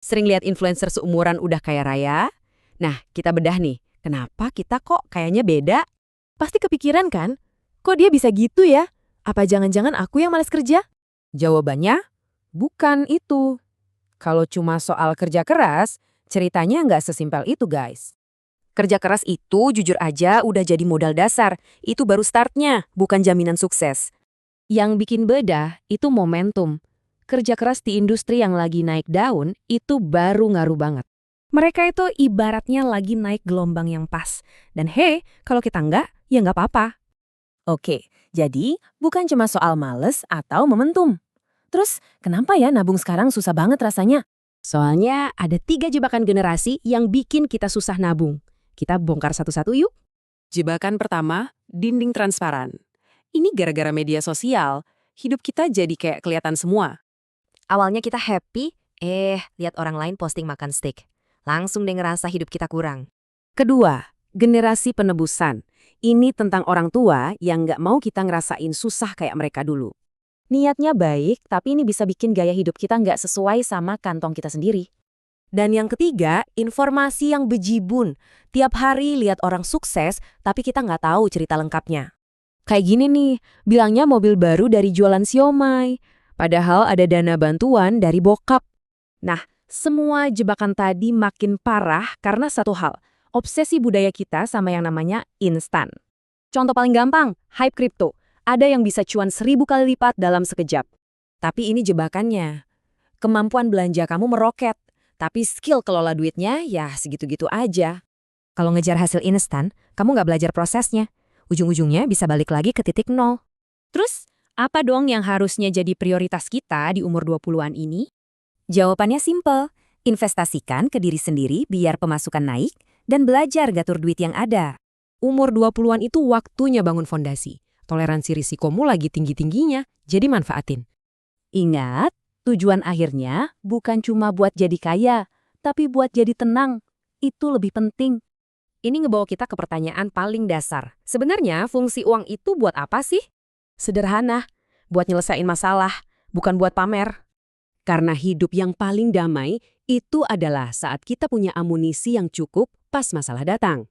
Sering lihat influencer seumuran udah kaya raya. Nah, kita bedah nih, kenapa kita kok kayaknya beda? Pasti kepikiran kan? Kok dia bisa gitu ya? Apa jangan-jangan aku yang malas kerja? Jawabannya, bukan itu. Kalau cuma soal kerja keras, ceritanya nggak sesimpel itu, guys. Kerja keras itu jujur aja udah jadi modal dasar. Itu baru startnya, bukan jaminan sukses. Yang bikin beda itu momentum. Kerja keras di industri yang lagi naik daun itu baru ngaruh banget. Mereka itu ibaratnya lagi naik gelombang yang pas. Dan hey, kalau kita enggak, ya nggak apa-apa. Oke, jadi bukan cuma soal males atau momentum. Terus, kenapa ya nabung sekarang susah banget rasanya? Soalnya ada 3 jebakan generasi yang bikin kita susah nabung. Kita bongkar satu-satu yuk. Jebakan pertama, dinding transparan. Ini gara-gara media sosial, hidup kita jadi kayak kelihatan semua. Awalnya kita happy, lihat orang lain posting makan steak. Langsung deh ngerasa hidup kita kurang. Kedua, generasi penebusan. Ini tentang orang tua yang nggak mau kita ngerasain susah kayak mereka dulu. Niatnya baik, tapi ini bisa bikin gaya hidup kita nggak sesuai sama kantong kita sendiri. Dan yang ketiga, informasi yang bejibun. Tiap hari lihat orang sukses, tapi kita nggak tahu cerita lengkapnya. Kayak gini nih, bilangnya mobil baru dari jualan siomay. Padahal ada dana bantuan dari bokap. Nah, semua jebakan tadi makin parah karena satu hal, obsesi budaya kita sama yang namanya instan. Contoh paling gampang, hype kripto. Ada yang bisa cuan 1000 kali lipat dalam sekejap. Tapi ini jebakannya. Kemampuan belanja kamu meroket, tapi skill kelola duitnya ya segitu-gitu aja. Kalau ngejar hasil instan, kamu nggak belajar prosesnya. Ujung-ujungnya bisa balik lagi ke titik nol. Terus, apa dong yang harusnya jadi prioritas kita di umur 20-an ini? Jawabannya simple. Investasikan ke diri sendiri biar pemasukan naik dan belajar ngatur duit yang ada. Umur 20-an itu waktunya bangun fondasi. Toleransi risikomu lagi tinggi-tingginya, jadi manfaatin. Ingat, tujuan akhirnya bukan cuma buat jadi kaya, tapi buat jadi tenang. Itu lebih penting. Ini ngebawa kita ke pertanyaan paling dasar. Sebenarnya fungsi uang itu buat apa sih? Sederhana, buat nyelesain masalah, bukan buat pamer. Karena hidup yang paling damai itu adalah saat kita punya amunisi yang cukup pas masalah datang.